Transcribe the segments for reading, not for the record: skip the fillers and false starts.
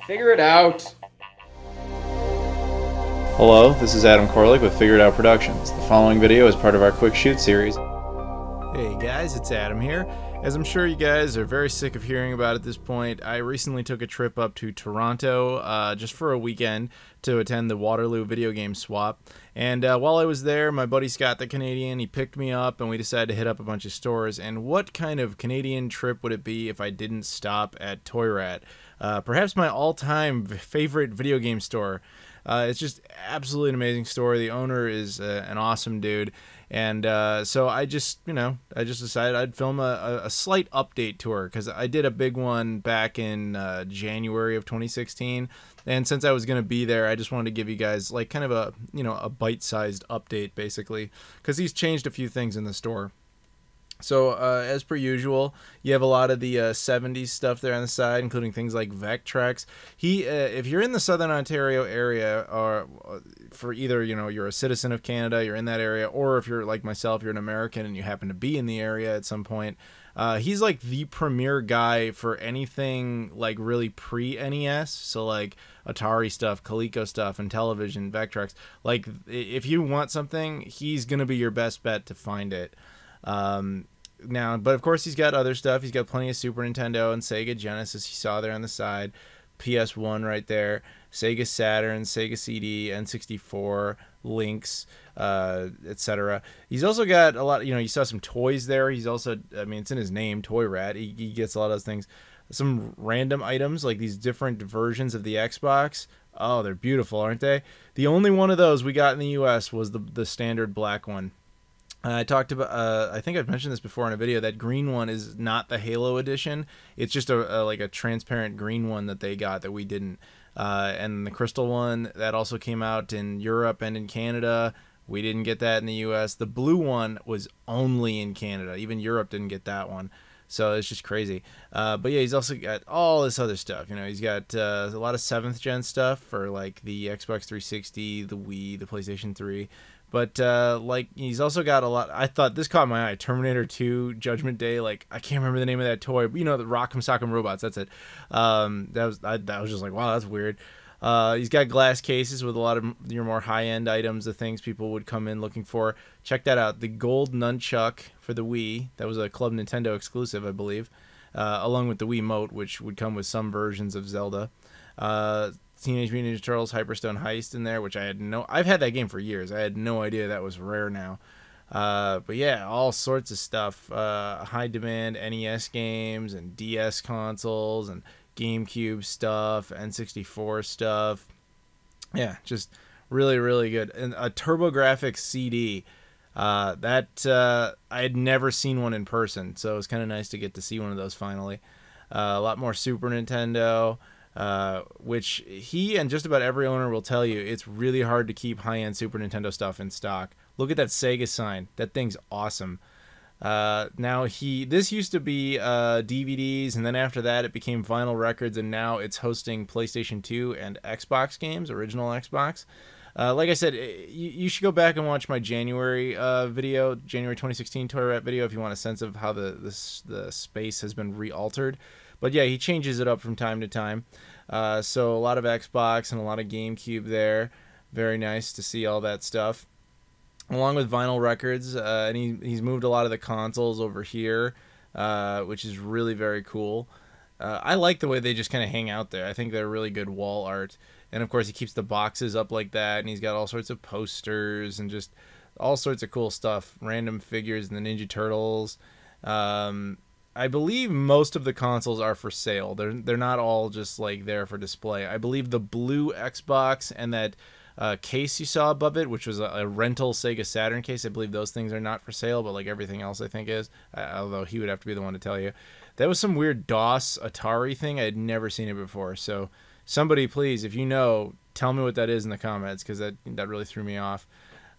Figure it out. Hello, this is Adam Koralik with Figure It Out Productions. The following video is part of our Quick Shoot series. Hey guys, it's Adam here. As I'm sure you guys are very sick of hearing about at this point, I recently took a trip up to Toronto just for a weekend to attend the Waterloo video game swap. And while I was there, my buddy Scott the Canadian, he picked me up and we decided to hit up a bunch of stores. And what kind of Canadian trip would it be if I didn't stop at Toyratt? Perhaps my all-time favorite video game store. It's just absolutely an amazing store. The owner is an awesome dude. And so I just decided I'd film a slight update tour because I did a big one back in January of 2016. And since I was going to be there, I just wanted to give you guys like kind of a bite-sized update basically because he's changed a few things in the store. So, as per usual, you have a lot of the 70s stuff there on the side, including things like Vectrex. If you're in the Southern Ontario area, or for either, you're a citizen of Canada, you're in that area, or if you're like myself, you're an American and you happen to be in the area at some point, he's like the premier guy for anything like really pre-NES. So like Atari stuff, Coleco stuff, and television, Vectrex. Like, if you want something, he's going to be your best bet to find it. Now, but of course he's got other stuff. He's got plenty of Super Nintendo and Sega Genesis. You saw there on the side, PS1 right there, Sega Saturn, Sega CD, N64, Lynx, etc. He's also got a lot. You saw some toys there. He's also, it's in his name, Toyratt. He gets a lot of those things. Some random items like these different versions of the Xbox. Oh, they're beautiful, aren't they? The only one of those we got in the U.S. was the standard black one. I talked about, I think I've mentioned this before in a video, that green one is not the Halo edition. It's just like a transparent green one that they got that we didn't. And the crystal one, that also came out in Europe and in Canada. We didn't get that in the US. The blue one was only in Canada. Even Europe didn't get that one. So it's just crazy. But yeah, he's also got all this other stuff. He's got a lot of 7th gen stuff for like the Xbox 360, the Wii, the PlayStation 3. But like he's also got a lot. I thought this caught my eye. Terminator 2, Judgment Day. Like I can't remember the name of that toy. But, the Rock'em Sock'em Robots. That's it. That was just like, wow, that's weird. He's got glass cases with a lot of your more high-end items, the things people would come in looking for. Check that out. The gold nunchuck for the Wii. That was a Club Nintendo exclusive, I believe. Along with the Wiimote, which would come with some versions of Zelda. Teenage Mutant Ninja Turtles Hyperstone Heist in there, which I've had that game for years. I had no idea that was rare now. But yeah, all sorts of stuff. High demand NES games and DS consoles and GameCube stuff, N64 stuff. Yeah, just really, really good. And a TurboGrafx CD. I had never seen one in person, so it was kind of nice to get to see one of those finally. A lot more Super Nintendo. Which he and just about every owner will tell you it's really hard to keep high-end Super Nintendo stuff in stock. Look at that Sega sign. That thing's awesome. Now this used to be DVDs, and then after that it became vinyl records, and now it's hosting PlayStation 2 and Xbox games, original Xbox. Like I said, you should go back and watch my January video, January 2016 Toyratt video, if you want a sense of how the space has been re-altered. But yeah, he changes it up from time to time. So a lot of Xbox and a lot of GameCube there. Very nice to see all that stuff. Along with vinyl records, and he's moved a lot of the consoles over here, which is really very cool. I like the way they just kind of hang out there. I think they're really good wall art. And of course, he keeps the boxes up like that, and he's got all sorts of posters and just all sorts of cool stuff. Random figures and the Ninja Turtles. I believe most of the consoles are for sale. They're not all just like there for display. I believe the blue Xbox and that case you saw above it, which was a rental Sega Saturn case, I believe those things are not for sale, but like everything else I think is. Although he would have to be the one to tell you. That was some weird DOS Atari thing. I had never seen it before. So somebody please, if you know, tell me what that is in the comments because that really threw me off.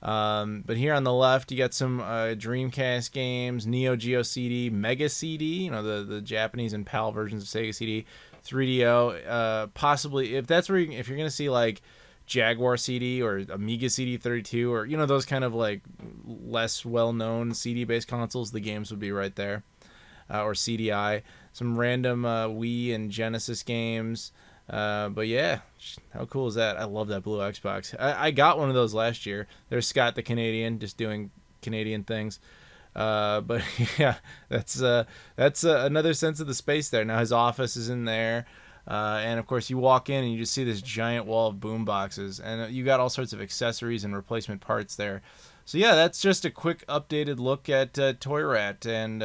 But here on the left, you got some Dreamcast games, Neo Geo CD, Mega CD, the Japanese and PAL versions of Sega CD, 3DO, possibly if you're gonna see like Jaguar CD or Amiga CD 32 or those kind of like less well-known CD-based consoles, the games would be right there, or CDI. Some random Wii and Genesis games. But yeah, how cool is that? I love that blue Xbox. I got one of those last year. There's Scott the Canadian just doing Canadian things. But yeah, that's another sense of the space there. Now his office is in there. And of course you walk in and you just see this giant wall of boom boxes, and you got all sorts of accessories and replacement parts there. So yeah, that's just a quick updated look at Toyratt, and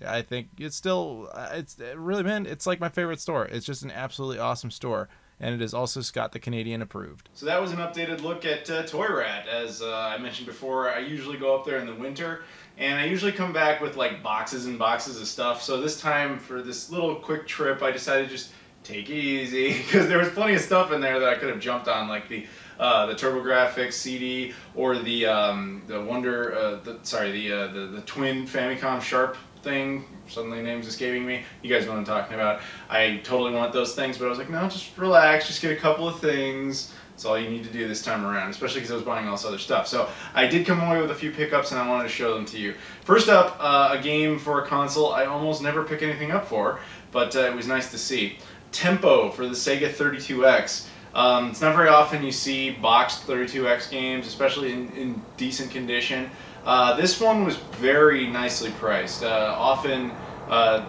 I think it's still, it's really, man, it's like my favorite store. It's just an absolutely awesome store, and it is also Scott the Canadian approved. So that was an updated look at Toyratt. As I mentioned before, I usually go up there in the winter, and I usually come back with like boxes and boxes of stuff. So this time, for this little quick trip, I decided to just take it easy, because there was plenty of stuff in there that I could have jumped on, like the TurboGrafx CD, or the Wonder, the twin Famicom Sharp thing. Suddenly name's escaping me. You guys know what I'm talking about. I totally want those things, but I was like, no, just relax, just get a couple of things. That's all you need to do this time around, especially because I was buying all this other stuff. So I did come away with a few pickups, and I wanted to show them to you. First up, a game for a console I almost never pick anything up for, but it was nice to see. Tempo for the Sega 32X. It's not very often you see boxed 32X games, especially in decent condition. This one was very nicely priced. Often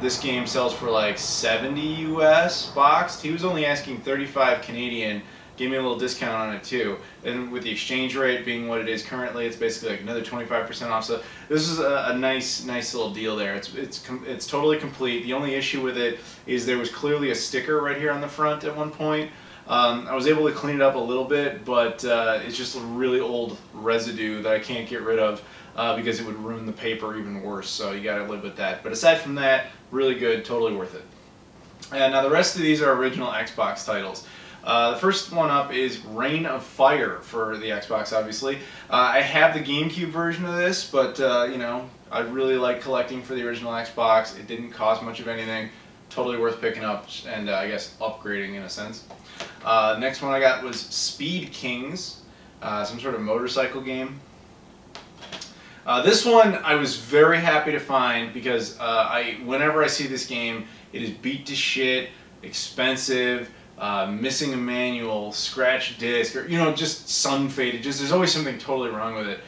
this game sells for like 70 US boxed. He was only asking 35 Canadian. Gave me a little discount on it too. And with the exchange rate being what it is currently, it's basically like another 25% off. So this is a nice little deal there. It's totally complete. The only issue with it is there was clearly a sticker right here on the front at one point. I was able to clean it up a little bit, but it's just a really old residue that I can't get rid of because it would ruin the paper even worse. So you gotta live with that. But aside from that, really good, totally worth it. And now the rest of these are original Xbox titles. The first one up is Reign of Fire for the Xbox, obviously. I have the GameCube version of this, but you know, I really like collecting for the original Xbox. It didn't cost much of anything. Totally worth picking up and I guess upgrading in a sense. Next one I got was Speed Kings, some sort of motorcycle game. This one I was very happy to find because whenever I see this game, it is beat to shit, expensive, missing a manual, scratched disc, or, you know, just sun faded. Just there's always something totally wrong with it.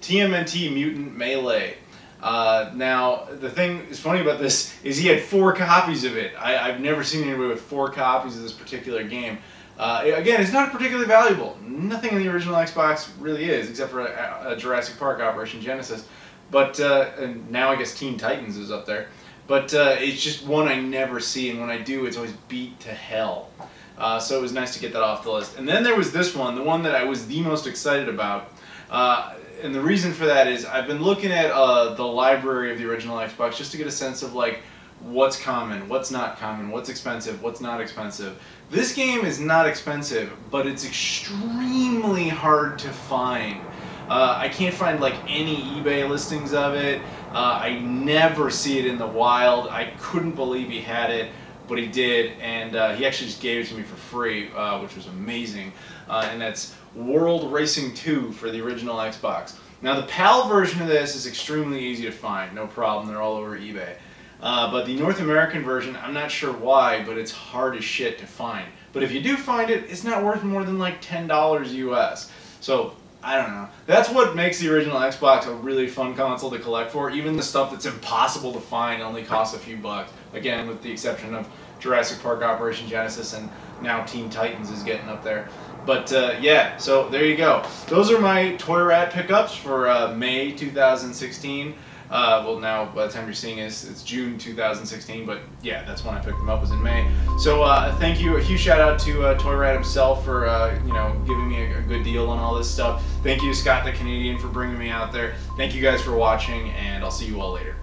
TMNT Mutant Melee. Now the thing is funny about this is he had 4 copies of it. I've never seen anybody with 4 copies of this particular game. Again, it's not particularly valuable. Nothing in the original Xbox really is, except for a Jurassic Park Operation Genesis. But and now I guess Teen Titans is up there. But it's just one I never see, and when I do, it's always beat to hell. So it was nice to get that off the list. And then there was this one, the one that I was the most excited about. And the reason for that is I've been looking at the library of the original Xbox just to get a sense of like what's common, what's not common, what's expensive, what's not expensive. This game is not expensive, but it's extremely hard to find. I can't find like any eBay listings of it. I never see it in the wild. I couldn't believe he had it, but he did, and he actually just gave it to me for free, which was amazing. And that's World Racing 2 for the original Xbox. Now the PAL version of this is extremely easy to find, no problem, they're all over eBay. But the North American version, I'm not sure why, but it's hard as shit to find. But if you do find it, it's not worth more than like $10 US. So, I don't know. That's what makes the original Xbox a really fun console to collect for. Even the stuff that's impossible to find only costs a few bucks. Again, with the exception of Jurassic Park Operation Genesis, and now Teen Titans is getting up there. But yeah, so there you go. Those are my Toyratt pickups for May 2016. Well, now by the time you're seeing this, it's June 2016, but yeah, that's when I picked them up, was in May. So thank you, a huge shout out to Toyratt himself for you know, giving me a good deal on all this stuff. Thank you, Scott the Canadian, for bringing me out there. Thank you guys for watching, and I'll see you all later.